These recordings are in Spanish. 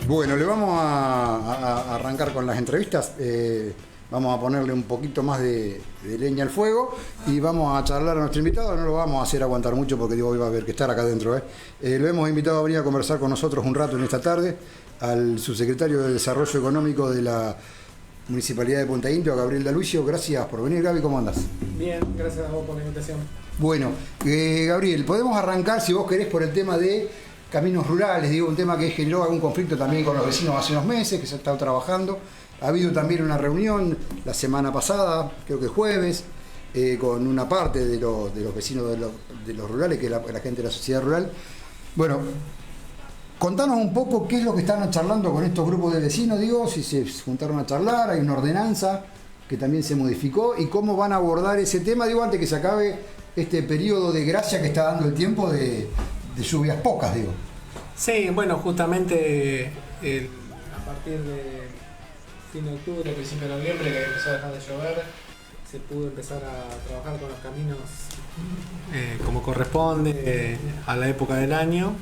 Bueno, le vamos a arrancar con las entrevistas. Vamos a ponerle un poquito más de leña al fuego y vamos a charlar a nuestro invitado. No lo vamos a hacer aguantar mucho porque digo, hoy va a haber que estar acá adentro. Lo hemos invitado a venir a conversar con nosotros un rato en esta tarde al subsecretario de Desarrollo Económico de la Municipalidad de Punta Indio, a Gabriel D'Aluisio. Gracias por venir, Gaby, ¿cómo andás? Bien, gracias a vos por la invitación. Bueno, Gabriel, podemos arrancar, si vos querés, por el tema de caminos rurales, digo, un tema que generó algún conflicto también con los vecinos hace unos meses, que se ha estado trabajando. Ha habido también una reunión la semana pasada, creo que jueves, con una parte de los vecinos de los rurales, que es la gente de la sociedad rural. Bueno, contanos un poco qué es lo que están charlando con estos grupos de vecinos, digo, si se juntaron a charlar, hay una ordenanza que también se modificó, y cómo van a abordar ese tema, digo, antes que se acabe este periodo de gracia que está dando el tiempo de lluvias pocas, digo. Sí, bueno, justamente a partir de fin de octubre, principio de noviembre, que empezó a dejar de llover, se pudo empezar a trabajar con los caminos como corresponde a la época del año.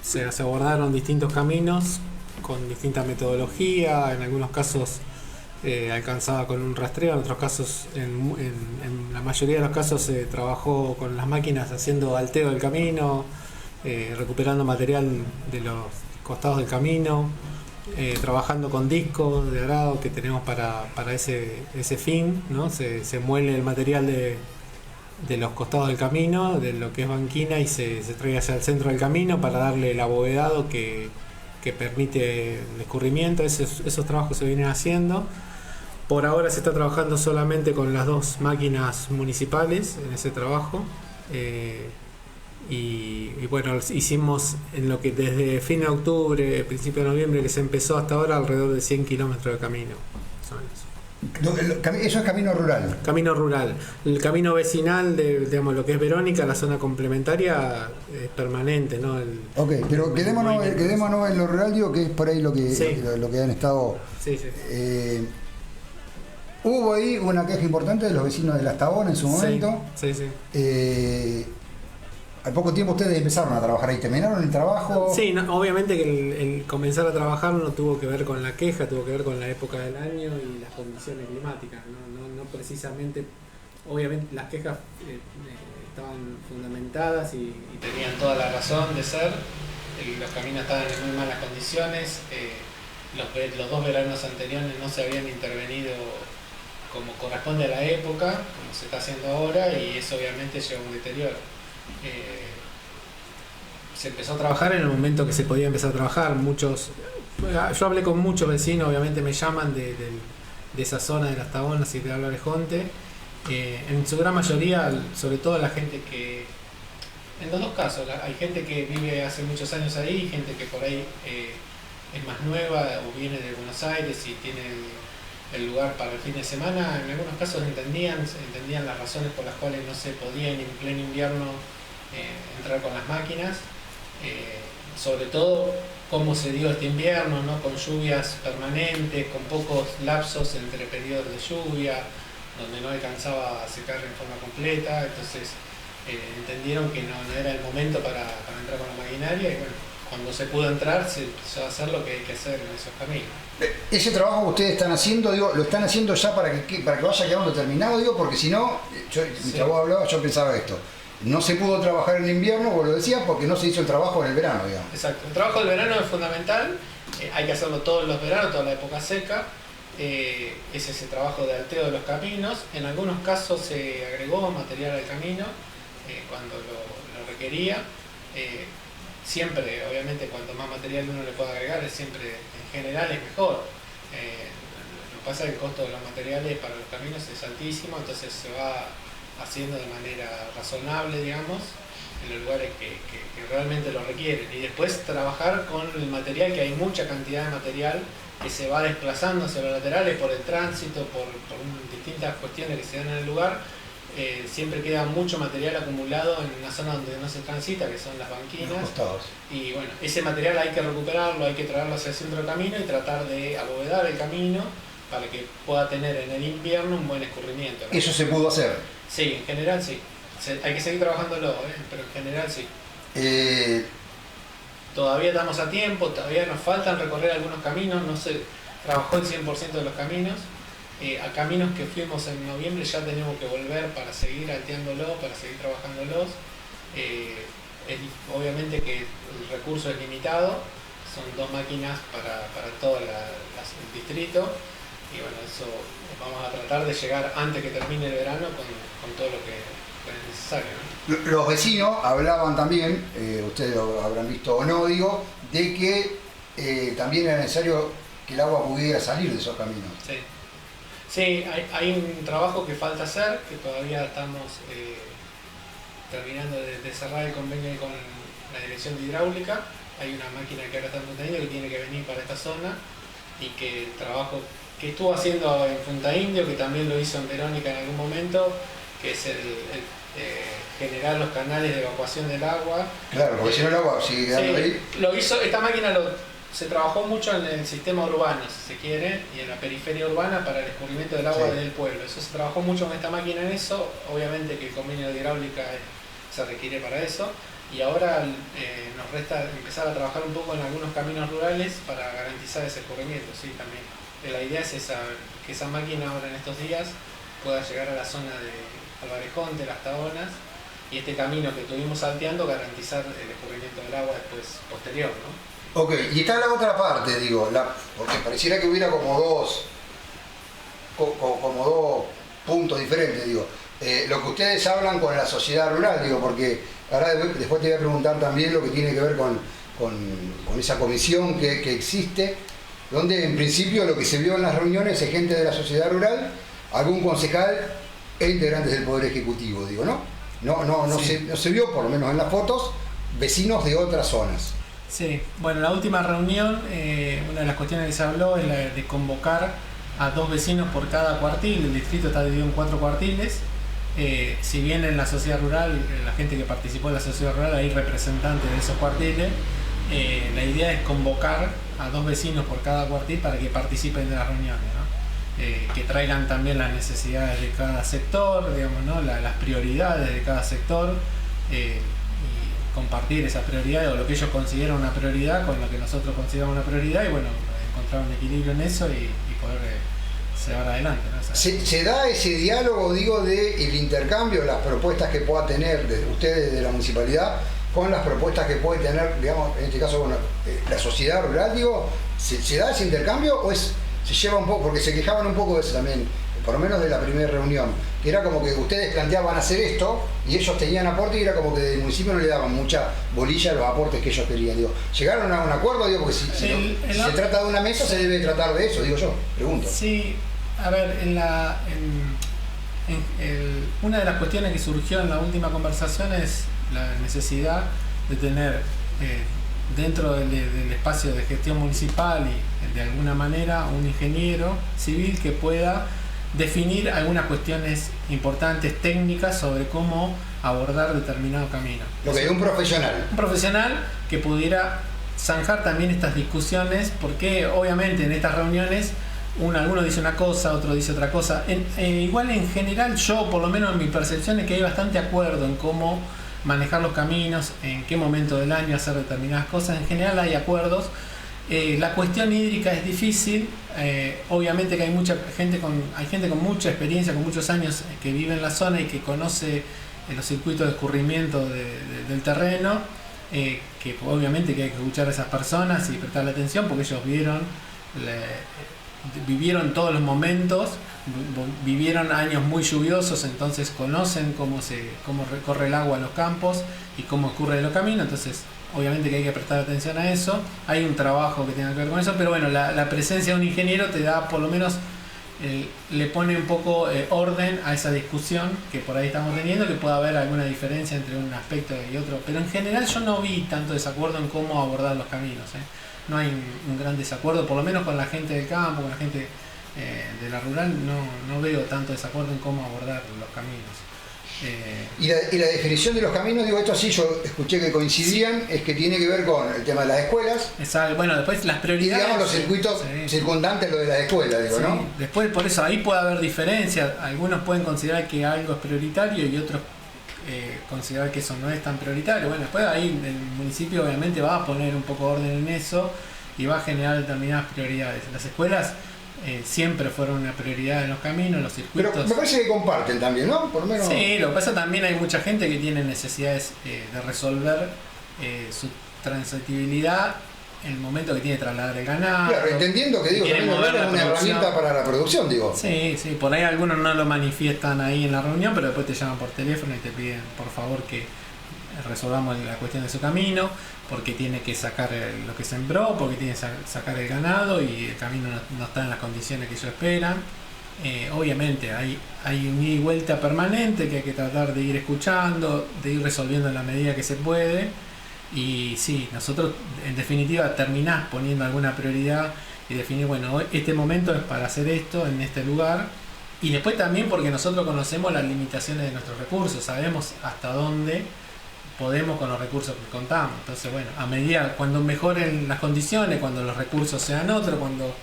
Se abordaron distintos caminos con distinta metodología, en algunos casos alcanzaba con un rastreo, en otros casos, en la mayoría de los casos se trabajó con las máquinas haciendo alteo del camino, recuperando material de los costados del camino, trabajando con discos de arado que tenemos para ese fin, ¿no? Se muele el material de los costados del camino, de lo que es banquina, y se trae hacia el centro del camino para darle el abovedado que permite el escurrimiento. Esos trabajos se vienen haciendo. Por ahora se está trabajando solamente con las dos máquinas municipales en ese trabajo. Y bueno, hicimos en lo que desde fin de octubre, principio de noviembre que se empezó hasta ahora, alrededor de 100 kilómetros de camino. Eso es camino rural. Camino rural. El camino vecinal de, digamos, lo que es Verónica, la zona complementaria, es permanente, ¿no? Ok, pero quedémonos en lo rural, digo, que es por ahí lo que, sí, lo que han estado... Sí. Hubo ahí una queja importante de los vecinos de Las Tabonas en su momento. Sí. Al poco tiempo ustedes empezaron a trabajar ahí, ¿terminaron el trabajo? Sí, no, obviamente que el comenzar a trabajar no tuvo que ver con la queja, tuvo que ver con la época del año y las condiciones climáticas, no precisamente, obviamente las quejas estaban fundamentadas y tenían toda la razón de ser. Los caminos estaban en muy malas condiciones, los dos veranos anteriores no se habían intervenido como corresponde a la época, como se está haciendo ahora, y eso obviamente lleva a un deterioro. Se empezó a trabajar en el momento que se podía empezar a trabajar. Yo hablé con muchos vecinos, obviamente me llaman de esa zona de Las Tabonas y de Alejonte. En su gran mayoría, sobre todo la gente que, en los dos casos, hay gente que vive hace muchos años ahí, y gente que por ahí es más nueva o viene de Buenos Aires y tiene el lugar para el fin de semana. En algunos casos entendían las razones por las cuales no se podía en pleno invierno entrar con las máquinas, sobre todo cómo se dio este invierno, ¿no? Con lluvias permanentes, con pocos lapsos entre periodos de lluvia, donde no alcanzaba a secar en forma completa. Entonces entendieron que no era el momento para entrar con la maquinaria, y bueno, cuando se pudo entrar se empezó a hacer lo que hay que hacer en esos caminos. Ese trabajo que ustedes están haciendo, digo, ¿lo están haciendo ya para que vaya quedando terminado? Digo, porque si no, mientras vos hablabas, yo pensaba esto. No se pudo trabajar en el invierno, vos lo decías, porque no se hizo el trabajo en el verano, digamos. Exacto. El trabajo del verano es fundamental, hay que hacerlo todos los veranos, toda la época seca. Es ese trabajo de alteo de los caminos. En algunos casos se agregó material al camino cuando lo requería. Siempre, obviamente, cuanto más material uno le pueda agregar, siempre en general es mejor. Lo que pasa es que el costo de los materiales para los caminos es altísimo, entonces se va haciendo de manera razonable, digamos, en los lugares que realmente lo requieren. Y después trabajar con el material, que hay mucha cantidad de material que se va desplazando hacia los laterales por el tránsito, por distintas cuestiones que se dan en el lugar. Siempre queda mucho material acumulado en una zona donde no se transita, que son las banquinas. Y bueno, ese material hay que recuperarlo, hay que traerlo hacia el centro del camino y tratar de abovedar el camino para que pueda tener en el invierno un buen escurrimiento, ¿no? ¿Eso se pudo hacer? Sí, en general sí. hay que seguir trabajándolo, pero en general sí. Eh, Todavía estamos a tiempo, todavía nos faltan recorrer algunos caminos, no se trabajó el 100% de los caminos. A caminos que fuimos en noviembre ya tenemos que volver para seguir alteándolo, para seguir trabajándolos. Obviamente que el recurso es limitado, son 2 máquinas para todo el distrito, y bueno, eso vamos a tratar de llegar antes que termine el verano con todo lo que es necesario, ¿no? los vecinos hablaban también, ustedes lo habrán visto o no, digo, de que también era necesario que el agua pudiera salir de esos caminos. Sí, sí, hay un trabajo que falta hacer, que todavía estamos terminando de cerrar el convenio con la dirección de hidráulica. Hay una máquina que ahora estamos teniendo que tiene que venir para esta zona, y que el trabajo que estuvo haciendo en Punta Indio, que también lo hizo en Verónica en algún momento, que es generar los canales de evacuación del agua. Claro, porque si no el agua sigue quedando ahí. Lo hizo, esta máquina se trabajó mucho en el sistema urbano, si se quiere, y en la periferia urbana para el escurrimiento del agua del pueblo. Eso se trabajó mucho con esta máquina en eso, obviamente que el convenio de hidráulica se requiere para eso, y ahora nos resta empezar a trabajar un poco en algunos caminos rurales para garantizar ese escurrimiento, sí, también. La idea es que esa máquina ahora en estos días pueda llegar a la zona de Alvarejonte, Las Tabonas, y este camino que estuvimos salteando garantizar el escurrimiento del agua después posterior, ¿no? Ok, y está la otra parte, digo, porque pareciera que hubiera como dos puntos diferentes, digo. Lo que ustedes hablan con la sociedad rural, digo, porque ahora después te voy a preguntar también lo que tiene que ver con esa comisión que existe, donde en principio lo que se vio en las reuniones es gente de la sociedad rural, algún concejal e integrantes del Poder Ejecutivo, digo, ¿no? No se vio, por lo menos en las fotos, vecinos de otras zonas. Sí, bueno, la última reunión, una de las cuestiones que se habló es la de convocar a 2 vecinos por cada cuartil. El distrito está dividido en 4 cuartiles. Si bien en la sociedad rural, la gente que participó en la sociedad rural, hay representantes de esos cuartiles, la idea es convocar a 2 vecinos por cada cuartil para que participen de las reuniones, ¿no? Que traigan también las necesidades de cada sector, digamos, ¿no? Las prioridades de cada sector, y compartir esas prioridades o lo que ellos consideran una prioridad con lo que nosotros consideramos una prioridad, y bueno, encontrar un equilibrio en eso y poder llevar adelante, ¿no? O sea, ¿Se da ese diálogo, digo, del intercambio, las propuestas que pueda tener de ustedes de la municipalidad con las propuestas que puede tener, digamos, en este caso con la sociedad rural, digo, ¿se da ese intercambio o se lleva un poco, porque se quejaban un poco de eso también, por lo menos de la primera reunión, que era como que ustedes planteaban hacer esto y ellos tenían aporte y era como que del municipio no le daban mucha bolilla a los aportes que ellos querían, digo, ¿llegaron a un acuerdo? Digo, porque si se trata de una mesa se debe tratar de eso, digo yo, pregunto. Sí, a ver, una de las cuestiones que surgió en la última conversación es la necesidad de tener dentro del espacio de gestión municipal y de alguna manera un ingeniero civil que pueda definir algunas cuestiones importantes técnicas sobre cómo abordar determinado camino. Lo que es un profesional. Un profesional que pudiera zanjar también estas discusiones, porque obviamente en estas reuniones alguno dice una cosa, otro dice otra cosa. Igual en general yo, por lo menos en mi percepción, es que hay bastante acuerdo en cómo manejar los caminos, en qué momento del año hacer determinadas cosas. En general hay acuerdos. La cuestión hídrica es difícil, obviamente que hay gente con mucha experiencia, con muchos años que vive en la zona y que conoce los circuitos de escurrimiento del terreno, que obviamente que hay que escuchar a esas personas y prestarle atención porque ellos vivieron todos los momentos, vivieron años muy lluviosos, entonces conocen cómo recorre el agua en los campos y cómo ocurre en los caminos, entonces obviamente que hay que prestar atención a eso. Hay un trabajo que tenga que ver con eso, pero bueno, la presencia de un ingeniero te da, por lo menos, le pone un poco orden a esa discusión que por ahí estamos teniendo, que pueda haber alguna diferencia entre un aspecto y otro, pero en general yo no vi tanto desacuerdo en cómo abordar los caminos, No hay un gran desacuerdo, por lo menos con la gente del campo, con la gente de la rural, no veo tanto desacuerdo en cómo abordar los caminos. Y la definición de los caminos, digo, esto sí, yo escuché que coincidían, es que tiene que ver con el tema de las escuelas. Exacto. Bueno, después las prioridades. Y digamos los circuitos circundantes, lo de las escuelas, digo, ¿no? Después, por eso, ahí puede haber diferencias. Algunos pueden considerar que algo es prioritario y otros considerar que eso no es tan prioritario. Bueno, después ahí el municipio obviamente va a poner un poco de orden en eso y va a generar determinadas prioridades. Las escuelas siempre fueron una prioridad en los caminos, los circuitos. Pero me parece que comparten también, ¿no? Por lo menos. Sí, lo que pasa también hay mucha gente que tiene necesidades de resolver su transitibilidad en el momento que tiene que trasladar el ganado. Claro, entendiendo que digo, quieren también mover es la una producción. herramienta para la producción, digo. Sí, por ahí algunos no lo manifiestan ahí en la reunión, pero después te llaman por teléfono y te piden por favor que resolvamos la cuestión de su camino, porque tiene que sacar lo que sembró, porque tiene que sacar el ganado y el camino no está en las condiciones que ellos esperan. Obviamente hay un ida y vuelta permanente que hay que tratar de ir escuchando, de ir resolviendo en la medida que se puede. Y sí, nosotros en definitiva terminás poniendo alguna prioridad y definir, bueno, este momento es para hacer esto en este lugar. Y después también porque nosotros conocemos las limitaciones de nuestros recursos, sabemos hasta dónde podemos con los recursos que contamos. Entonces, bueno, a medida, cuando mejoren las condiciones, cuando los recursos sean otros, cuando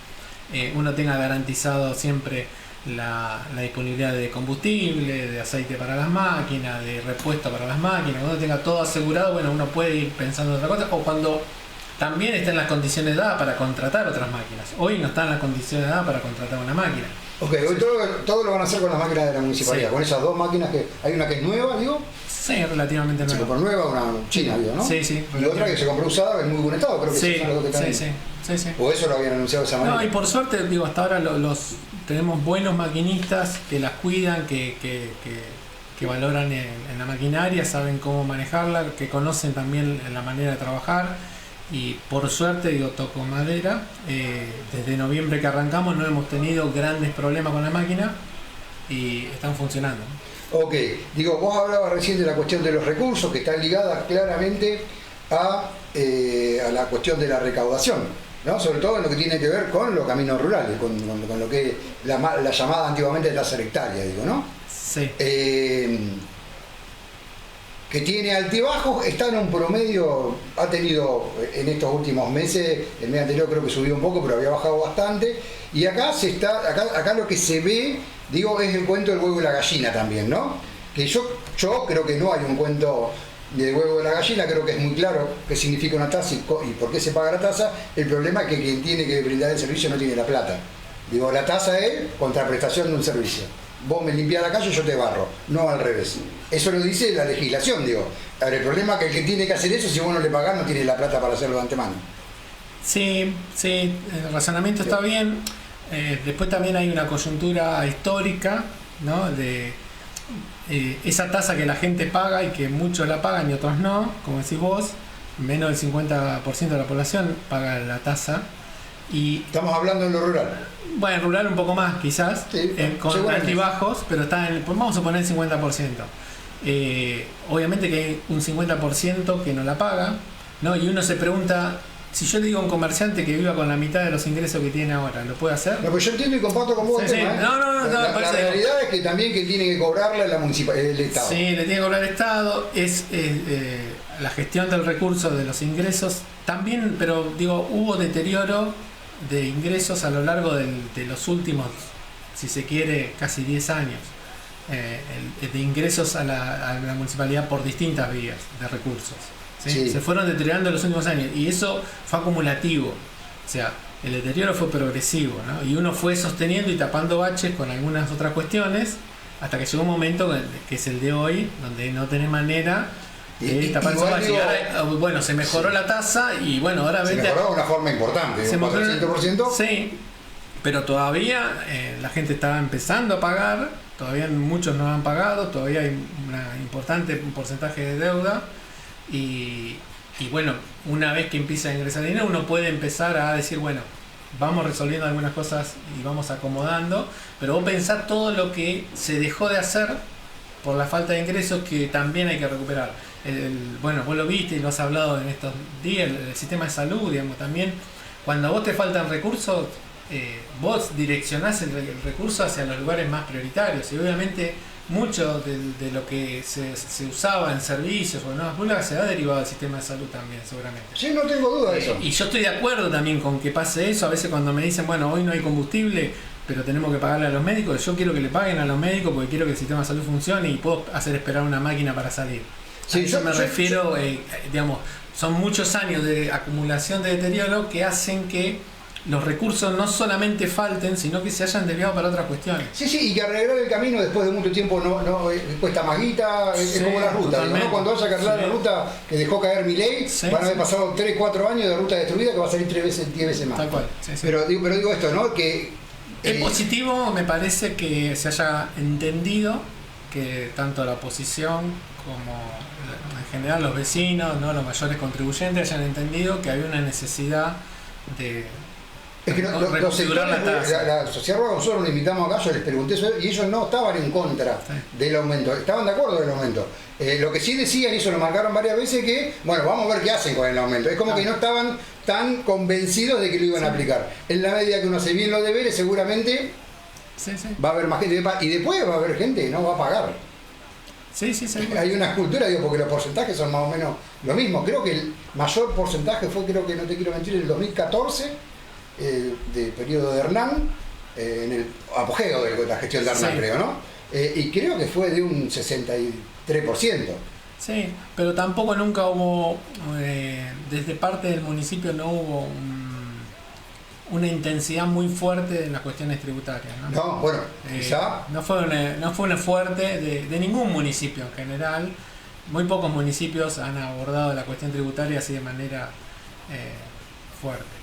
uno tenga garantizado siempre la disponibilidad de combustible, de aceite para las máquinas, de repuesto para las máquinas, cuando uno tenga todo asegurado, bueno, uno puede ir pensando en otra cosa, o cuando también estén las condiciones dadas para contratar otras máquinas. Hoy no están las condiciones dadas para contratar una máquina. Ok, hoy todo lo van a hacer con las máquinas de la municipalidad, Sí. con esas dos máquinas que hay una que es nueva, digo. Sí, relativamente Se nuevo. compró nueva, una china, digo, ¿no? Sí, sí. Y otra que se compró usada, en muy buen estado, creo que Sí, son las dos que están sí, ahí. sí. O eso lo habían anunciado de esa manera. No, y por suerte, digo, hasta ahora tenemos buenos maquinistas que las cuidan, que valoran en la maquinaria, saben cómo manejarla, que conocen también la manera de trabajar. Y por suerte, digo, toco madera, desde noviembre que arrancamos no hemos tenido grandes problemas con la máquina y están funcionando. Ok, digo, vos hablabas recién de la cuestión de los recursos, que está ligada claramente a la cuestión de la recaudación, ¿no? Sobre todo en lo que tiene que ver con los caminos rurales, con lo que es la llamada antiguamente tasa hectárea, digo, ¿no? Sí. Que tiene altibajos, está en un promedio, ha tenido en estos últimos meses, el mes anterior creo que subió un poco, pero había bajado bastante, y acá acá lo que se ve, digo, es el cuento del huevo y la gallina también, ¿no? Que yo creo que no hay un cuento del huevo y la gallina, creo que es muy claro qué significa una tasa y por qué se paga la tasa. El problema es que quien tiene que brindar el servicio no tiene la plata. Digo, la tasa es contraprestación de un servicio. Vos me limpiás la calle, yo te barro, no al revés. Eso lo dice la legislación, digo. Ahora, el problema es que el que tiene que hacer eso, si vos no le pagás, no tiene la plata para hacerlo de antemano. Sí, el razonamiento está bien. Después también hay una coyuntura histórica, ¿no? De esa tasa que la gente paga y que muchos la pagan y otros no, como decís vos, menos del 50% de la población paga la tasa. Y Estamos hablando en lo rural. bueno, rural un poco más quizás, Sí, con seguramente. altibajos, pero está vamos a poner el 50%. Obviamente que hay un 50% que no la paga, ¿no? Y uno se pregunta, si yo le digo a un comerciante que viva con la mitad de los ingresos que tiene ahora, ¿lo puede hacer? No, pues yo entiendo y comparto con vos el Sí, tema, sí. ¿eh? No, La parece- realidad es que también que tiene que cobrarla la el Estado. Sí, le tiene que cobrar el Estado, es la gestión del recurso de los ingresos también, pero digo, hubo deterioro de ingresos a lo largo de los últimos, si se quiere, casi 10 años, de ingresos a la municipalidad por distintas vías de recursos. ¿Sí? Sí. Se fueron deteriorando en los últimos años y eso fue acumulativo, o sea, el deterioro fue progresivo, ¿no? Y uno fue sosteniendo y tapando baches con algunas otras cuestiones hasta que llegó un momento que es el de hoy, donde no tenés manera de tapar esos baches. Y ahora, bueno, se mejoró la tasa y bueno, ahora Se mejoró de una forma importante, se un mejoró- 400%. Sí, pero todavía la gente está empezando a pagar, todavía muchos no han pagado, todavía hay un porcentaje de deuda y bueno, una vez que empieza a ingresar dinero uno puede empezar a decir, bueno, vamos resolviendo algunas cosas y vamos acomodando, pero vos pensás todo lo que se dejó de hacer por la falta de ingresos que también hay que recuperar. Bueno, vos lo viste y lo has hablado en estos días, el sistema de salud, digamos, también, cuando a vos te faltan recursos, vos direccionás el recurso hacia los lugares más prioritarios y obviamente mucho de lo que se usaba en servicios o en nuevas públicas se ha derivado del sistema de salud también, seguramente. Sí, no tengo duda de eso. Y yo estoy de acuerdo también con que pase eso. A veces cuando me dicen, bueno, hoy no hay combustible, pero tenemos que pagarle a los médicos. Yo quiero que le paguen a los médicos porque quiero que el sistema de salud funcione y puedo hacer esperar una máquina para salir. Sí, a eso me refiero, digamos, son muchos años de acumulación de deterioro que hacen que los recursos no solamente falten, sino que se hayan desviado para otras cuestiones. Sí, sí, y que arreglar el camino después de mucho tiempo no cuesta más guita, es como la ruta, ¿no? Cuando vaya a arreglar la ruta que dejó caer Milei, van a haber pasado 3, 4 años de ruta destruida que va a salir 10 veces más. Tal cual. Pero digo esto, ¿no? Que es positivo, me parece que se haya entendido que tanto la oposición como en general los vecinos, ¿no? Los mayores contribuyentes hayan entendido que había una necesidad de es que los sectores, la sociedad rural, nosotros nos invitamos acá, yo les pregunté eso y ellos no estaban en contra del aumento, estaban de acuerdo del aumento. Lo que sí decían, y eso lo marcaron varias veces, que bueno, vamos a ver qué hacen con el aumento. Es como que no estaban tan convencidos de que lo iban a aplicar. En la medida que uno hace bien los deberes, seguramente va a haber más gente, y después va a haber gente que no va a pagar. Hay una escultura, digo, porque los porcentajes son más o menos lo mismo. Creo que el mayor porcentaje fue, creo que no te quiero mentir, en el 2014, del periodo de Hernán, en el apogeo de la gestión de Hernán, creo, ¿no? Y creo que fue de un 63%. Sí, pero tampoco nunca hubo, desde parte del municipio no hubo una intensidad muy fuerte en las cuestiones tributarias, ¿no? No, bueno, quizá no fue una fuerte de ningún municipio en general. Muy pocos municipios han abordado la cuestión tributaria así de manera fuerte.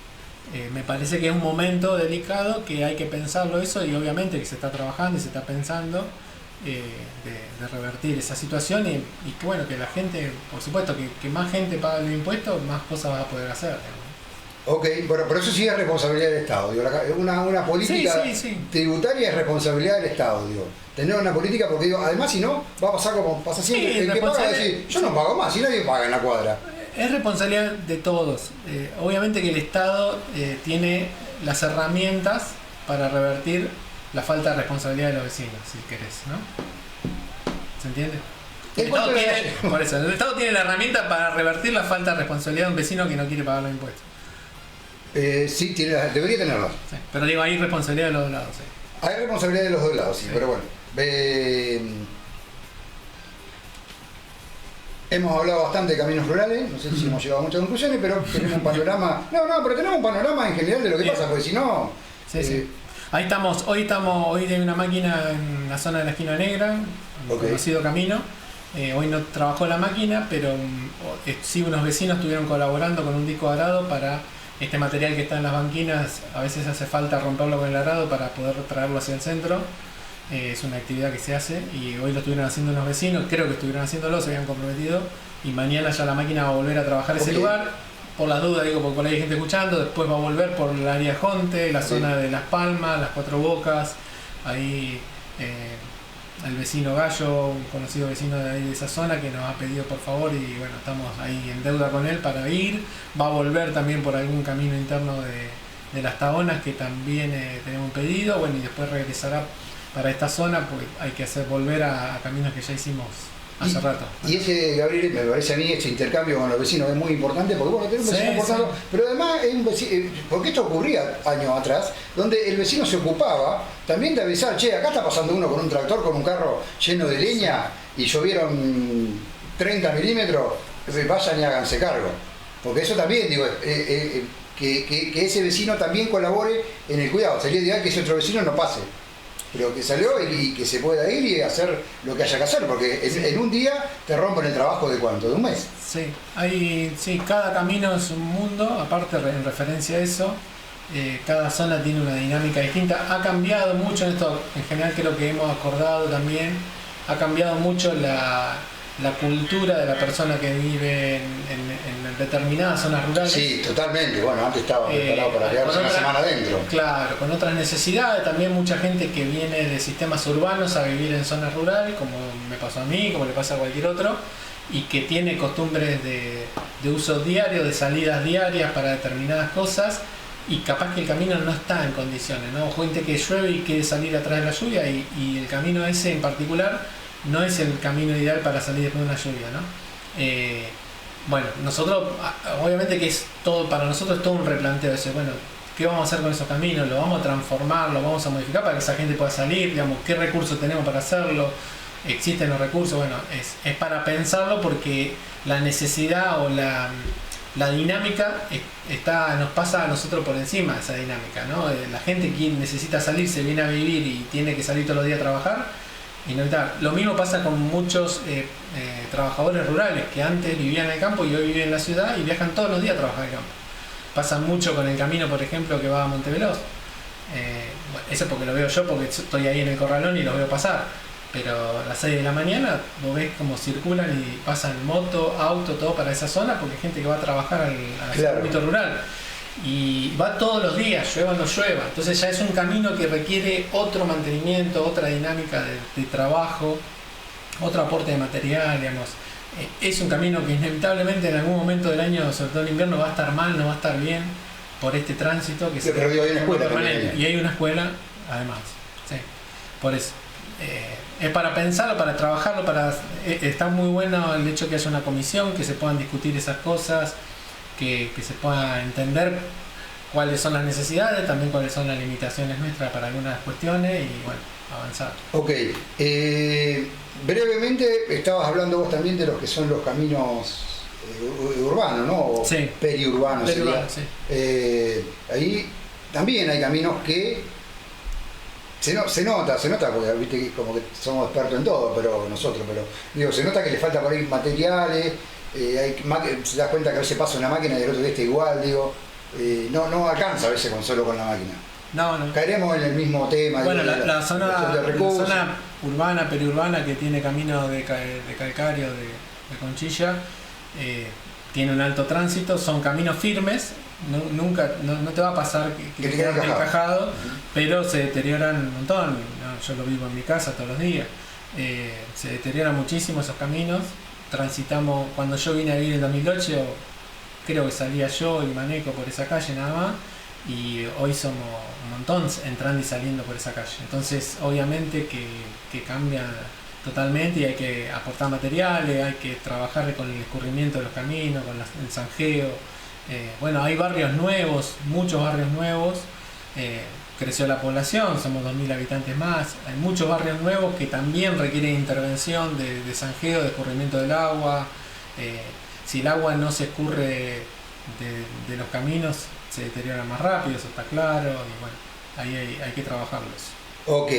Me parece que es un momento delicado que hay que pensarlo eso, y obviamente que se está trabajando y se está pensando de revertir esa situación y que bueno, que la gente, por supuesto, que más gente pague los impuestos, más cosas va a poder hacer, digamos. Ok, bueno, pero eso sí es responsabilidad del Estado. Digo, una política tributaria es responsabilidad del Estado. Digo, tener una política, porque digo, además si no, va a pasar como pasa siempre. El que paga va a decir, yo no pago más, y nadie paga en la cuadra. Es responsabilidad de todos. Obviamente que el Estado tiene las herramientas para revertir la falta de responsabilidad de los vecinos, si querés, ¿no? ¿Se entiende? Por eso, el Estado tiene la herramienta para revertir la falta de responsabilidad de un vecino que no quiere pagar los impuestos. Sí, debería tenerlo. Sí, pero digo, hay responsabilidad de los dos lados. Sí. Hay responsabilidad de los dos lados, sí. Pero bueno. Hemos hablado bastante de caminos rurales, no sé si hemos llegado a muchas conclusiones, pero tenemos un panorama. Pero tenemos un panorama en general de lo que pasa, porque si no. Ahí estamos, hoy hay una máquina en la zona de la Esquina Negra, un conocido camino. Hoy no trabajó la máquina, pero sí unos vecinos estuvieron colaborando con un disco arado para este material que está en las banquinas. A veces hace falta romperlo con el arado para poder traerlo hacia el centro. Es una actividad que se hace y hoy lo estuvieron haciendo los vecinos, creo que estuvieron haciéndolo, se habían comprometido, y mañana ya la máquina va a volver a trabajar ese lugar. Por las dudas, digo, porque por ahí hay gente escuchando, después va a volver por el área Jonte, la zona de Las Palmas, Las Cuatro Bocas, ahí el vecino Gallo, un conocido vecino de ahí de esa zona, que nos ha pedido por favor, y bueno, estamos ahí en deuda con él para ir. Va a volver también por algún camino interno de Las Tahonas, que también tenemos un pedido, bueno, y después regresará para esta zona, pues hay que volver a caminos que ya hicimos hace rato. Y ese, Gabriel, me parece a mí, ese intercambio con los vecinos es muy importante, porque bueno, tenemos un vecino importante, pero además es un vecino, porque esto ocurría años atrás, donde el vecino se ocupaba también de avisar, che, acá está pasando uno con un tractor, con un carro lleno de leña, y llovieron 30 milímetros, vayan y háganse cargo. Porque eso también, digo, que ese vecino también colabore en el cuidado. Sería ideal que ese otro vecino no pase, pero que salió y que se pueda ir y hacer lo que haya que hacer, porque en un día te rompen el trabajo de ¿cuánto? ¿De un mes? Sí, cada camino es un mundo, aparte en referencia a eso, cada zona tiene una dinámica distinta. Ha cambiado mucho en esto, en general creo que hemos acordado también, ha cambiado mucho la cultura de la persona que vive en determinadas zonas rurales. Sí, totalmente. Bueno, antes estaba preparado para quedarse una semana adentro. Claro, con otras necesidades. También mucha gente que viene de sistemas urbanos a vivir en zonas rurales, como me pasó a mí, como le pasa a cualquier otro, y que tiene costumbres de uso diario, de salidas diarias para determinadas cosas, y capaz que el camino no está en condiciones, ¿no? Gente que llueve y quiere salir atrás de la lluvia, y el camino ese en particular no es el camino ideal para salir después de una lluvia, ¿no? Bueno, nosotros, obviamente que es todo, para nosotros es todo un replanteo ese, bueno, ¿qué vamos a hacer con esos caminos? ¿Lo vamos a transformar? ¿Lo vamos a modificar para que esa gente pueda salir? Digamos, ¿qué recursos tenemos para hacerlo? ¿Existen los recursos? Bueno, es para pensarlo porque la necesidad o la dinámica nos pasa a nosotros por encima, esa dinámica, ¿no? La gente que necesita salir, se viene a vivir y tiene que salir todos los días a trabajar, inevitable. Lo mismo pasa con muchos trabajadores rurales que antes vivían en el campo y hoy viven en la ciudad y viajan todos los días a trabajar en el campo. Pasa mucho con el camino, por ejemplo, que va a Monteveloz. Bueno, eso porque lo veo yo, porque estoy ahí en el corralón y los veo pasar. Pero a las 6 de la mañana vos ves cómo circulan y pasan moto, auto, todo para esa zona, porque hay gente que va a trabajar al ámbito rural. Y va todos los días, llueva o no llueva. Entonces ya es un camino que requiere otro mantenimiento, otra dinámica de trabajo, otro aporte de material, digamos. Es un camino que inevitablemente en algún momento del año, sobre todo en invierno, va a estar mal, no va a estar bien por este tránsito que pero hay una escuela permanente. Y hay una escuela, además. Sí. Por eso. Es para pensarlo, para trabajarlo, está muy bueno el hecho que haya una comisión, que se puedan discutir esas cosas, que se pueda entender cuáles son las necesidades, también cuáles son las limitaciones nuestras para algunas cuestiones y bueno, avanzar. Ok. Brevemente, estabas hablando vos también de los que son los caminos urbanos, ¿no? O sí. Periurbanos. Sí. Ahí también hay caminos que se nota, porque viste que como que somos expertos en todo, pero digo, se nota que le falta por ahí materiales, se da cuenta que a veces pasa una máquina y el otro día está igual, digo, no alcanza a veces solo con la máquina. No. Caeremos en el mismo tema. Bueno, la zona urbana, periurbana, que tiene camino de calcario, de conchilla, tiene un alto tránsito, son caminos firmes. Nunca te va a pasar que te quedes encajado, pero se deterioran un montón. Yo lo vivo en mi casa todos los días. Se deterioran muchísimo esos caminos. Transitamos, cuando yo vine a vivir en 2008, creo que salía yo y Maneco por esa calle nada más, y hoy somos un montón entrando y saliendo por esa calle. Entonces obviamente que cambia totalmente y hay que aportar materiales, hay que trabajar con el escurrimiento de los caminos, con el zanjeo. Bueno, hay barrios nuevos, muchos barrios nuevos, creció la población, somos 2.000 habitantes más, hay muchos barrios nuevos que también requieren intervención de zanjeo, de escurrimiento del agua. Si el agua no se escurre de los caminos, se deteriora más rápido, eso está claro, y bueno, ahí hay que trabajarlos. Ok,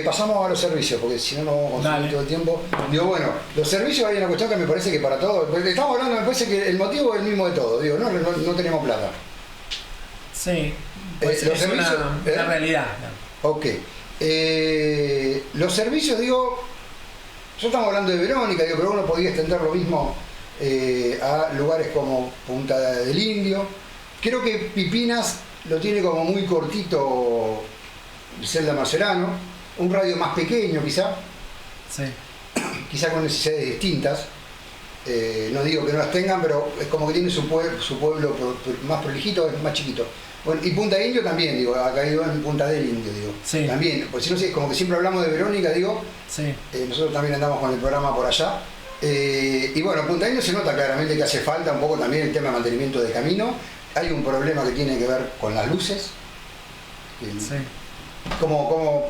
pasamos a los servicios, porque si no vamos a consumir todo el tiempo. Digo, bueno, los servicios hay una cuestión que me parece que para todos, estamos hablando, me parece que el motivo es el mismo de todo, digo, no tenemos plata. Sí, pues los es servicios, una realidad. Ok, los servicios, digo, yo estamos hablando de Verónica, digo, pero uno podría extender lo mismo a lugares como Punta del Indio. Creo que Pipinas lo tiene como muy cortito Celda Marcelano, un radio más pequeño quizá, sí. Quizá con necesidades distintas, no digo que no las tengan, pero es como que tiene su pueblo más prolijito, es más chiquito. Bueno, y Punta Indio también, digo, ha caído en Punta del Indio, digo, sí. También, pues si no sé, como que siempre hablamos de Verónica, digo, sí. Nosotros también andamos con el programa por allá, y bueno, Punta Indio se nota claramente que hace falta un poco también el tema de mantenimiento de camino. Hay un problema que tiene que ver con las luces. Sí. ¿Cómo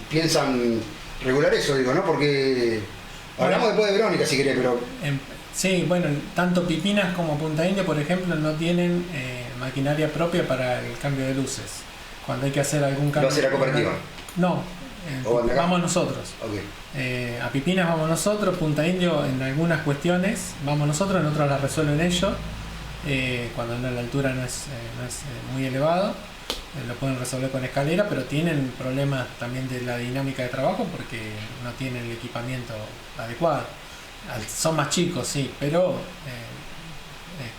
piensan regular eso? Digo, ¿no? Porque hablamos después de Verónica, si querés, pero... Sí, bueno, tanto Pipinas como Punta Indio, por ejemplo, no tienen maquinaria propia para el cambio de luces. Cuando hay que hacer algún cambio... ¿Lo hace la cooperativa? No, vamos nosotros. Okay. A Pipinas vamos nosotros, Punta Indio en algunas cuestiones vamos nosotros, en otras las resuelven ellos. Cuando la altura no es muy elevado, lo pueden resolver con escalera, pero tienen problemas también de la dinámica de trabajo porque no tienen el equipamiento adecuado. Son más chicos, sí, pero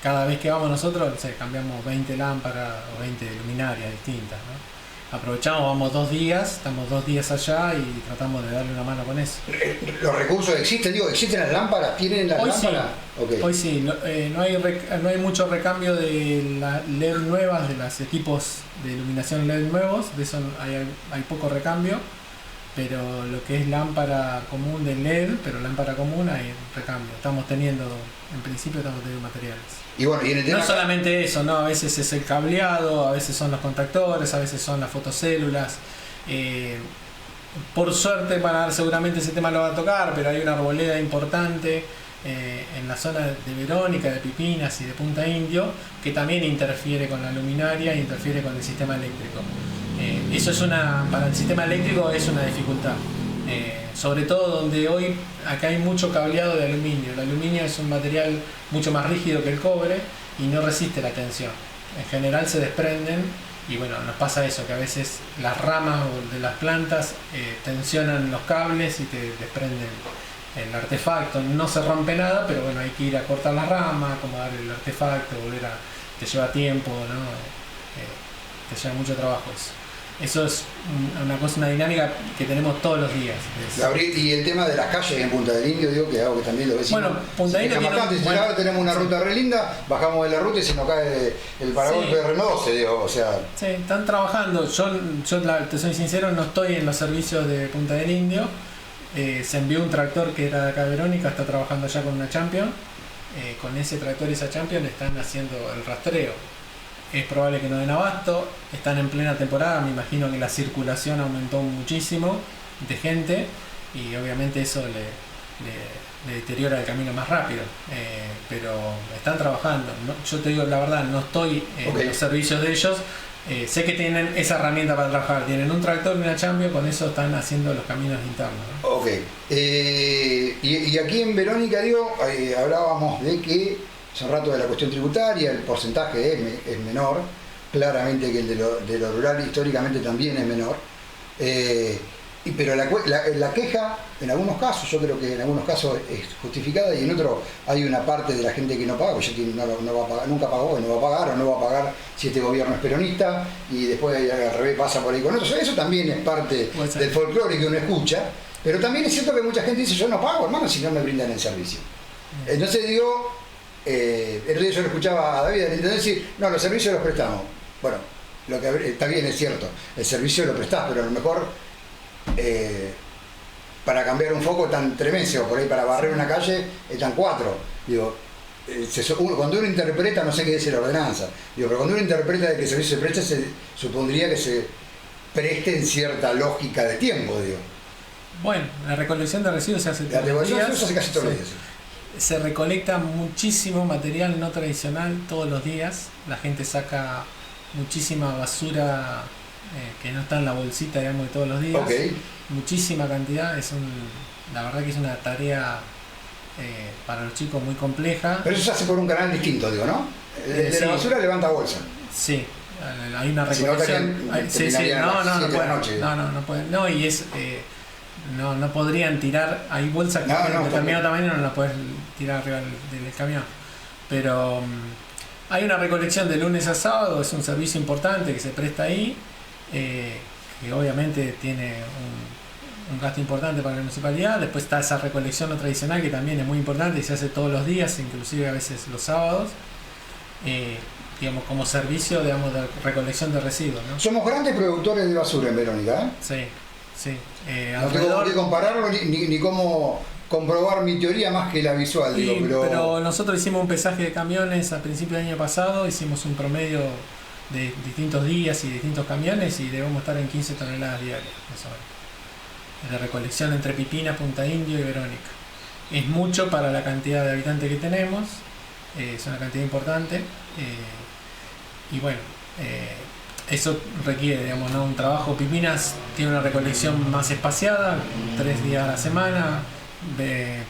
cada vez que vamos nosotros, no sé, cambiamos 20 lámparas o 20 luminarias distintas, ¿no? Aprovechamos, vamos 2 días, estamos 2 días allá y tratamos de darle una mano con eso. ¿Los recursos existen? Digo, ¿existen las lámparas? ¿Tienen las lámparas? Sí. Okay. Hoy sí, no hay mucho recambio de las LED nuevas, de los equipos de iluminación LED nuevos, de eso hay poco recambio. pero lo que es lámpara común de LED, pero lámpara común hay recambio. En principio estamos teniendo materiales. Y bueno, y en el tema no solamente eso, ¿no? A veces es el cableado, a veces son los contactores, a veces son las fotocélulas. Por suerte, seguramente ese tema lo va a tocar, pero hay una arboleda importante en la zona de Verónica, de Pipinas y de Punta Indio, que también interfiere con la luminaria e interfiere con el sistema eléctrico. Eso para el sistema eléctrico es una dificultad. Sobre todo donde hoy acá hay mucho cableado de aluminio. El aluminio es un material mucho más rígido que el cobre y no resiste la tensión. En general se desprenden y bueno, nos pasa eso, que a veces las ramas de las plantas tensionan los cables y te desprenden el artefacto. No se rompe nada, pero bueno, hay que ir a cortar las ramas, acomodar el artefacto, te lleva tiempo, ¿no? Te lleva mucho trabajo eso. Eso es una dinámica que tenemos todos los días. Gabriel, y el tema de las calles en Punta del Indio, digo que algo que también lo vecinos. Bueno, Punta del Indio ahora tenemos una ruta re linda, bajamos de la ruta y se nos cae el paragolpe de Renault 12, digo, o sea. Sí, están trabajando. Yo te soy sincero, no estoy en los servicios de Punta del Indio. Se envió un tractor que era de acá de Verónica, está trabajando ya con una Champion. Con ese tractor y esa Champion están haciendo el rastreo. Es probable que no den abasto, están en plena temporada, me imagino que la circulación aumentó muchísimo de gente y obviamente eso le deteriora el camino más rápido, pero están trabajando. Yo te digo la verdad, no estoy en los servicios de ellos, sé que tienen esa herramienta para trabajar, tienen un tractor y una Champion, con eso están haciendo los caminos internos, ¿no? Ok, y aquí en Verónica, digo, hablábamos de que hace un rato de la cuestión tributaria, el porcentaje es menor, claramente que el de lo rural históricamente también es menor, pero la queja en algunos casos, yo creo que en algunos casos es justificada y en otros hay una parte de la gente que no paga, pues no va a pagar, nunca pagó y no va a pagar o no va a pagar si este gobierno es peronista y después al revés pasa por ahí con otros. Eso también es parte del folclore que uno escucha, pero también es cierto que mucha gente dice yo no pago, hermano, si no me brindan el servicio. Entonces digo, el otro día yo lo escuchaba a David, el intendente decir, no, los servicios los prestamos. Bueno, lo que está bien es cierto, el servicio lo prestás, pero a lo mejor para cambiar un foco tan tremendo, por ahí para barrer una calle están 4. Digo, cuando uno interpreta, no sé qué dice la ordenanza, digo, pero cuando uno interpreta de que el servicio se presta, se supondría que se preste en cierta lógica de tiempo, digo. Bueno, la recolección de residuos se hace todos los días. Se hace casi todos los días. Se recolecta muchísimo material no tradicional todos los días. La gente saca muchísima basura que no está en la bolsita, digamos, de todos los días. Muchísima cantidad. La verdad que es una tarea para los chicos muy compleja. Pero eso se hace por un canal distinto, digo, ¿no? El de la basura levanta bolsa. Sí, hay una recolección. No pueden. No, y es... No podrían tirar, hay bolsas que de determinado tamaño no las puedes tirar arriba del camión, pero hay una recolección de lunes a sábado, es un servicio importante que se presta ahí, que obviamente tiene un gasto importante para la municipalidad. Después está esa recolección no tradicional que también es muy importante y se hace todos los días, inclusive a veces los sábados, digamos, como servicio, digamos, de recolección de residuos, ¿no? Somos grandes productores de basura en Verónica, ¿eh? Sí. No tengo por qué compararlo ni cómo comprobar mi teoría más que la visual, sí, digo, pero nosotros hicimos un pesaje de camiones a principios del año pasado, hicimos un promedio de distintos días y distintos camiones y debemos estar en 15 toneladas diarias, más o menos, de recolección entre Pipinas, Punta Indio y Verónica. Es mucho para la cantidad de habitantes que tenemos, es una cantidad importante, y bueno, eso requiere, digamos, ¿no? Un trabajo. Pipinas tiene una recolección más espaciada, 3 días a la semana.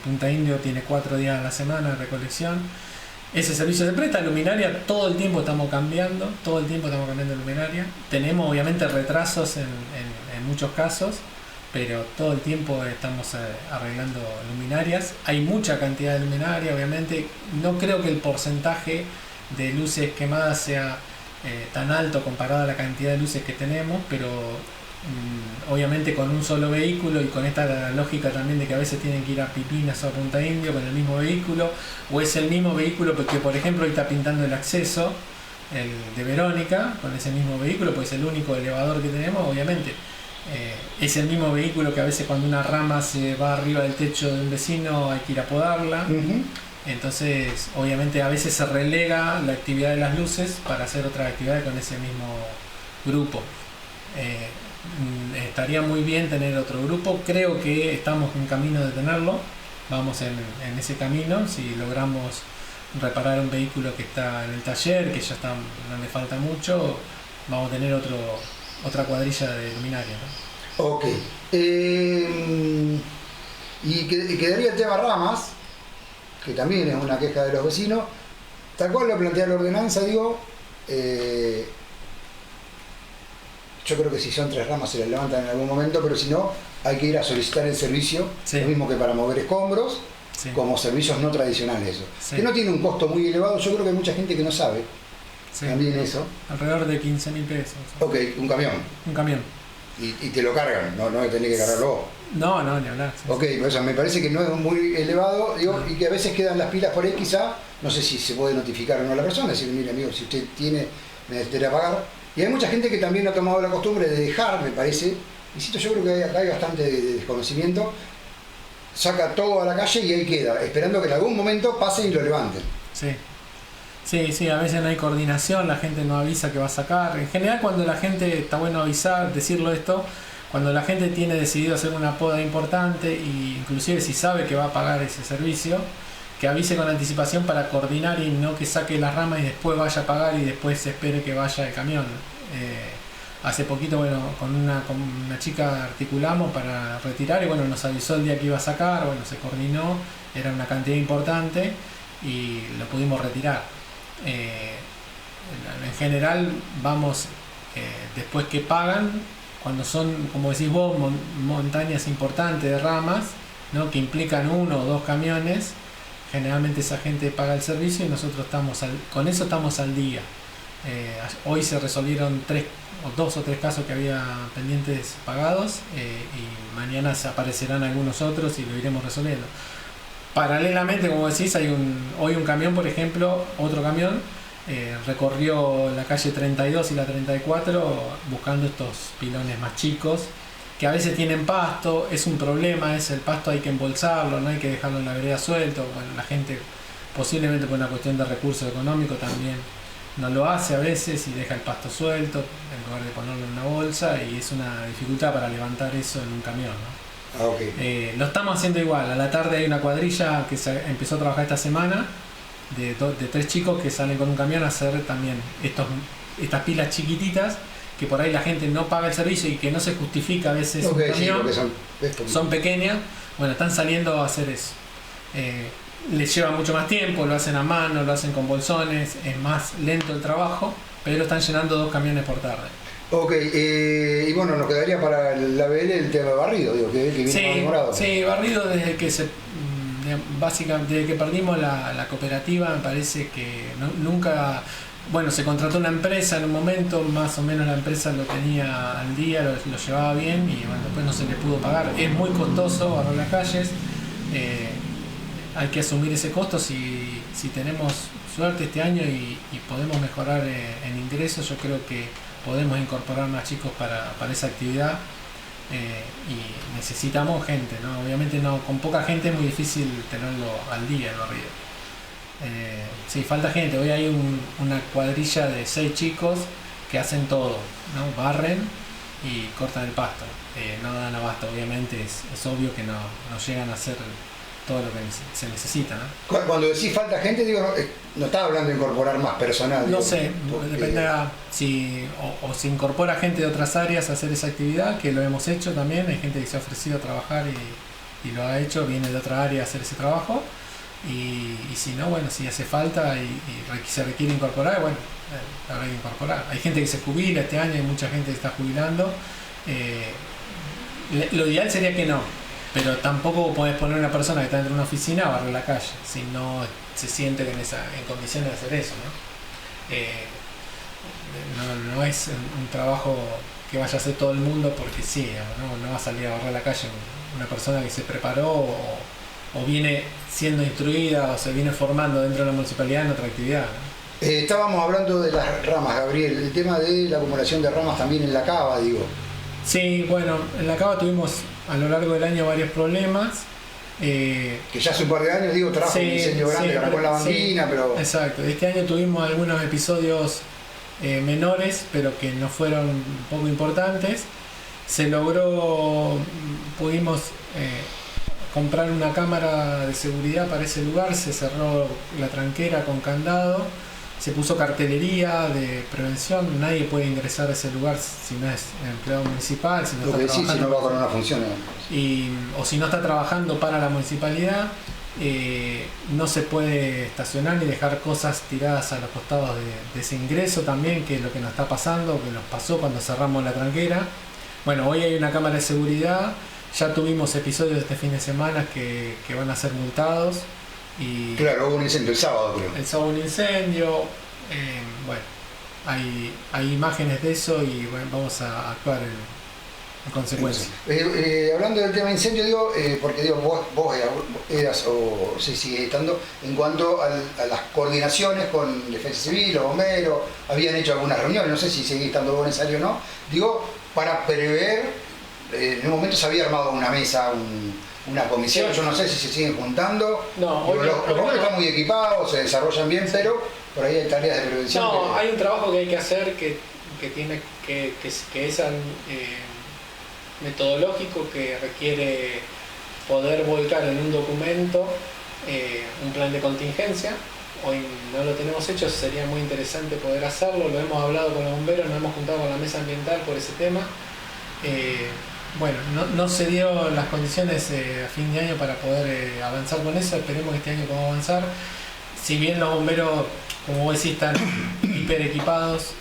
Punta Indio tiene 4 días a la semana de recolección. Ese servicio se presta. Luminaria, todo el tiempo estamos cambiando luminaria. Tenemos obviamente retrasos en muchos casos, pero todo el tiempo estamos arreglando luminarias. Hay mucha cantidad de luminaria, obviamente. No creo que el porcentaje de luces quemadas sea tan alto comparado a la cantidad de luces que tenemos, pero obviamente con un solo vehículo y con esta lógica también de que a veces tienen que ir a Pipinas o a Punta Indio con el mismo vehículo, o es el mismo vehículo porque por ejemplo hoy está pintando el acceso, el de Verónica, con ese mismo vehículo, pues es el único elevador que tenemos, obviamente Es el mismo vehículo que a veces cuando una rama se va arriba del techo de un vecino hay que ir a podarla. Entonces, obviamente a veces se relega la actividad de las luces para hacer otras actividades con ese mismo grupo. Estaría muy bien tener otro grupo, creo que estamos en camino de tenerlo, vamos en ese camino, si logramos reparar un vehículo que está en el taller, que ya está, no le falta mucho, vamos a tener otra cuadrilla de luminaria, ¿no? Ok. Y quedaría el tema ramas, que también es una queja de los vecinos, tal cual lo plantea la ordenanza, digo, yo creo que si son 3 ramas se las levantan en algún momento, pero si no, hay que ir a solicitar el servicio, sí. Lo mismo que para mover escombros, sí. Como servicios no tradicionales, eso. Sí. Que no tiene un costo muy elevado, yo creo que hay mucha gente que no sabe, sí. También eso. Alrededor de 15.000 pesos. Ok, un camión. Un camión. Y te lo cargan, no tenés que cargarlo vos. No, ni hablar. Sí, ok, sí. Eso me parece que no es muy elevado, digo, y que a veces quedan las pilas por ahí quizá, no sé si se puede notificar o no a la persona, decir, mire amigo, si usted tiene, me necesitaría pagar. Y hay mucha gente que también ha tomado la costumbre de dejar, me parece, insisto, yo creo que acá hay bastante de desconocimiento, saca todo a la calle y ahí queda, esperando que en algún momento pasen y lo levanten. Sí, a veces no hay coordinación, la gente no avisa que va a sacar. En general cuando la gente, está bueno avisar, decirlo esto, cuando la gente tiene decidido hacer una poda importante e inclusive si sabe que va a pagar ese servicio, que avise con anticipación para coordinar y no que saque las ramas y después vaya a pagar y después se espere que vaya el camión. Hace poquito, bueno, con una chica articulamos para retirar y bueno, nos avisó el día que iba a sacar, bueno, se coordinó, era una cantidad importante y lo pudimos retirar. En general vamos, después que pagan, cuando son, como decís vos, montañas importantes de ramas, ¿no? Que implican 1 o 2 camiones, generalmente esa gente paga el servicio y nosotros con eso estamos al día. Hoy se resolvieron 2 o 3 casos que había pendientes pagados y mañana se aparecerán algunos otros y lo iremos resolviendo. Paralelamente, como decís, hoy un camión, por ejemplo, otro camión recorrió la calle 32 y la 34 buscando estos pilones más chicos que a veces tienen pasto, es un problema, el pasto hay que embolsarlo, no hay que dejarlo en la vereda suelto. Bueno, la gente posiblemente por una cuestión de recursos económicos también no lo hace a veces y deja el pasto suelto en lugar de ponerlo en una bolsa y es una dificultad para levantar eso en un camión, ¿no? Okay. Lo estamos haciendo igual, a la tarde hay una cuadrilla que empezó a trabajar esta semana de 3 chicos que salen con un camión a hacer también estas pilas chiquititas que por ahí la gente no paga el servicio y que no se justifica a veces un camión, son pequeñas, bueno, están saliendo a hacer eso. Les lleva mucho más tiempo, lo hacen a mano, lo hacen con bolsones, es más lento el trabajo, pero están llenando 2 camiones por tarde. Ok, y bueno, nos quedaría para la BL el tema de barrido, digo, que viene más demorado. Sí, barrido desde que básicamente desde que perdimos la cooperativa, me parece que nunca. Bueno, se contrató una empresa en un momento, más o menos la empresa lo tenía al día, lo llevaba bien y bueno, después no se le pudo pagar. Es muy costoso barrer las calles, hay que asumir ese costo si tenemos suerte este año y podemos mejorar en ingresos. Yo creo que podemos incorporar más chicos para esa actividad y necesitamos gente, ¿no? Obviamente con poca gente es muy difícil tenerlo al día el barrido. Sí, falta gente. Hoy hay una cuadrilla de 6 chicos que hacen todo, ¿no? Barren y cortan el pasto. No dan abasto, obviamente, es obvio que no llegan a hacer todo lo que se necesita, ¿no? Cuando decís falta gente, digo, no estaba hablando de incorporar más personal. No sé, dependerá si se incorpora gente de otras áreas a hacer esa actividad, que lo hemos hecho también. Hay gente que se ha ofrecido a trabajar y lo ha hecho, viene de otra área a hacer ese trabajo. Y si no, bueno, si hace falta y se requiere incorporar, bueno, habrá que incorporar. Hay gente que se jubila este año, hay mucha gente que está jubilando. Lo ideal sería que no, pero tampoco podés poner a una persona que está dentro de una oficina a barrer la calle si no se siente en condiciones de hacer eso, ¿no? No es un trabajo que vaya a hacer todo el mundo porque sí, no va a salir a barrer la calle una persona que se preparó o viene siendo instruida o se viene formando dentro de la municipalidad en otra actividad, ¿no? Estábamos hablando de las ramas, Gabriel, el tema de la acumulación de ramas también en la cava, digo. Sí, bueno, en la cava tuvimos a lo largo del año varios problemas. Que ya hace un par de años, digo, trajo un incendio grande que arrancó la banquina, pero... Exacto, este año tuvimos algunos episodios menores, pero que no fueron poco importantes. Se logró, pudimos comprar una cámara de seguridad para ese lugar, se cerró la tranquera con candado, se puso cartelería de prevención, nadie puede ingresar a ese lugar si no es empleado municipal, si no Lo está que decís, si trabajando, no va con una función. o si no está trabajando para la municipalidad. No se puede estacionar ni dejar cosas tiradas a los costados de ese ingreso también, que es lo que nos está pasando, que nos pasó cuando cerramos la tranquera. Bueno, hoy hay una cámara de seguridad, ya tuvimos episodios este fin de semana que van a ser multados. Y claro, hubo un incendio el sábado, creo. el sábado un incendio, bueno, hay imágenes de eso y bueno, vamos a actuar en consecuencia. Hablando del tema incendio, digo, porque digo, vos eras o sí, sigue estando, en cuanto a las coordinaciones con Defensa Civil, los bomberos, habían hecho algunas reuniones, no sé si sigue estando vos en esa área o no, digo, para prever, en un momento se había armado una mesa, una comisión, yo no sé si se siguen juntando. No, digo, los bomberos están muy equipados, se desarrollan bien, pero por ahí hay tareas de prevención. No, hay un trabajo que hay que hacer que es metodológico, que requiere poder volcar en un documento un plan de contingencia. Hoy no lo tenemos hecho, sería muy interesante poder hacerlo, lo hemos hablado con los bomberos, nos hemos juntado con la mesa ambiental por ese tema. Bueno, no se dio las condiciones a fin de año para poder avanzar con eso, esperemos que este año podamos avanzar. Si bien los bomberos, como vos decís, están hiper equipados,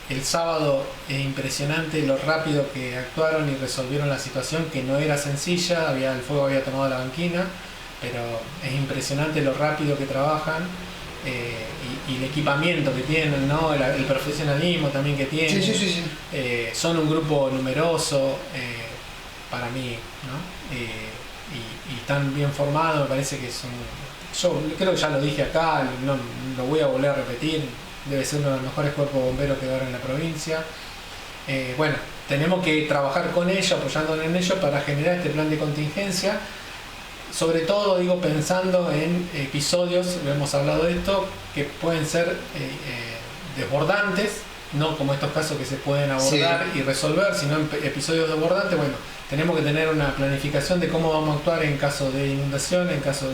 el sábado es impresionante lo rápido que actuaron y resolvieron la situación, que no era sencilla, el fuego había tomado la banquina, pero es impresionante lo rápido que trabajan y el equipamiento que tienen, ¿no? El profesionalismo también que tienen. Sí. Son un grupo numeroso, para mí, ¿no? Y están bien formados, me parece que son... Yo creo que ya lo dije acá, no lo voy a volver a repetir, debe ser uno de los mejores cuerpos bomberos que va a haber en la provincia. Bueno, tenemos que trabajar con ellos, apoyándonos en ellos para generar este plan de contingencia. Sobre todo, digo, pensando en episodios, lo hemos hablado de esto, que pueden ser desbordantes, no como estos casos que se pueden abordar y resolver, sino en episodios desbordantes. Bueno, tenemos que tener una planificación de cómo vamos a actuar en caso de inundación, en caso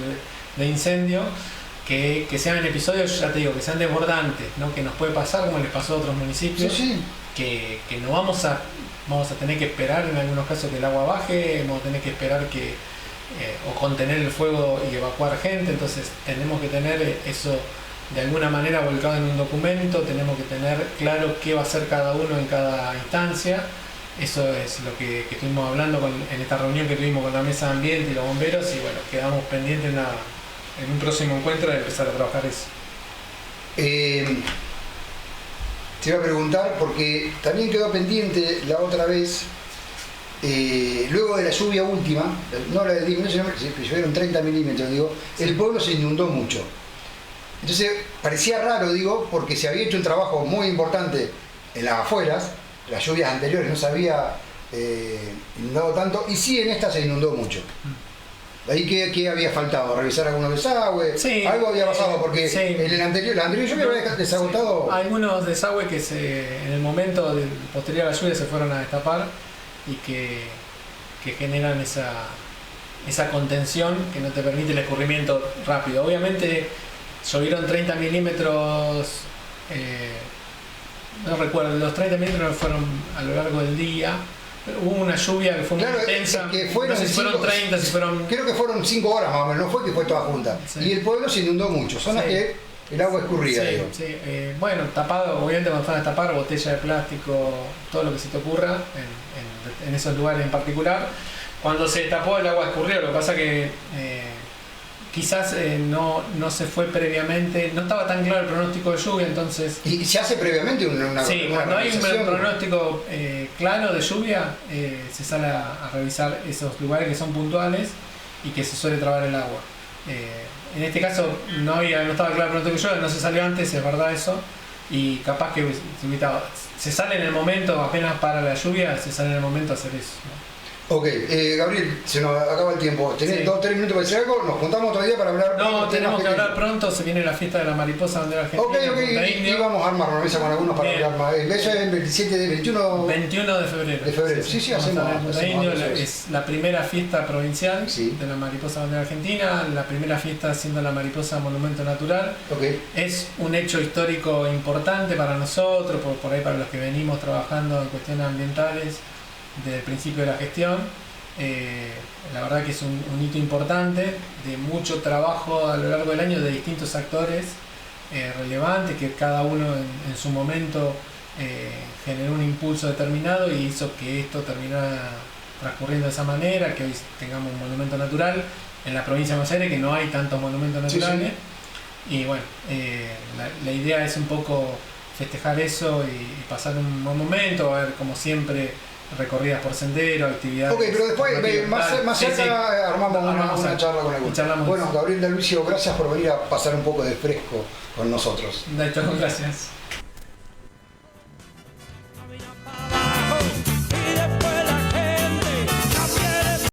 de incendio, que sean episodios, ya te digo, que sean desbordantes, ¿no? Que nos puede pasar como les pasó a otros municipios, que no vamos a tener que esperar en algunos casos que el agua baje, vamos a tener que esperar o contener el fuego y evacuar gente. Entonces tenemos que tener eso de alguna manera volcado en un documento, tenemos que tener claro qué va a hacer cada uno en cada instancia. Eso es lo que estuvimos hablando en esta reunión que tuvimos con la mesa de ambiente y los bomberos, y bueno, quedamos pendientes en un próximo encuentro de empezar a trabajar eso. Te iba a preguntar, porque también quedó pendiente la otra vez, luego de la lluvia última, no la de 10 milímetros, sino que llovieron 30 milímetros, digo, el pueblo se inundó mucho. Entonces parecía raro, digo, porque se había hecho un trabajo muy importante en las afueras, las lluvias anteriores no se había inundado tanto, y sí en esta se inundó mucho. Ahí ¿qué había faltado? ¿Revisar algunos desagües? Sí, algo había pasado, porque sí. la anterior lluvia había desagotado. Sí. Algunos desagües que en el momento posterior a la lluvia se fueron a destapar y que generan esa contención que no te permite el escurrimiento rápido. Obviamente llovieron 30 milímetros, no recuerdo, los 30 milímetros fueron a lo largo del día. Hubo una lluvia que fue muy intensa, que fueron, no sé si fueron 30, si fueron... Creo que fueron 5 horas más o menos, no fue que fue toda junta. Sí. Y el pueblo se inundó mucho, zonas que el agua escurría. Sí. Bueno, tapado, obviamente cuando van a tapar, botella de plástico, todo lo que se te ocurra, en esos lugares en particular. Cuando se tapó el agua escurrió, lo que pasa que quizás no se fue previamente, no estaba tan claro el pronóstico de lluvia, entonces... ¿Y se hace previamente una Sí, cuando hay un pronóstico claro de lluvia, se sale a revisar esos lugares que son puntuales y que se suele trabar el agua. En este caso no estaba claro el pronóstico de lluvia, no se salió antes, es verdad eso, y capaz que se sale en el momento, apenas para la lluvia, se sale en el momento a hacer eso, ¿no? Ok, Gabriel, se nos acaba el tiempo. ¿Tenés Sí. 2 o 3 minutos para decir algo? ¿Nos juntamos otro día para hablar? No, tenemos que hablar pronto, se viene la fiesta de la mariposa bandera argentina. Ok, y vamos a armar una mesa con algunos para Bien. hablar más. Eso es el 21 21 de febrero. de febrero. Sí, Vamos hacemos. a ver, Punta hacemos Indio, algo, eso es la primera fiesta provincial Sí. de la mariposa bandera argentina, la primera fiesta siendo la mariposa monumento natural. Ok, Es un hecho histórico importante para nosotros, por ahí para los que venimos trabajando en cuestiones ambientales desde el principio de la gestión. La verdad que es un hito importante, de mucho trabajo a lo largo del año de distintos actores relevantes, que cada uno en su momento generó un impulso determinado y hizo que esto terminara transcurriendo de esa manera, que hoy tengamos un monumento natural en la provincia de Buenos Aires, que no hay tantos monumentos Sí, naturales. sí. Y bueno, la idea es un poco festejar eso y pasar un buen momento, a ver como siempre recorridas por sendero, actividades. ok, pero después, más Sí, cerca, sí. armamos Armamos una algo. charla con alguno. Y charlamos. Bueno, Gabriel D'Alvicio, gracias por venir a pasar un poco de fresco con nosotros. De hecho, gracias.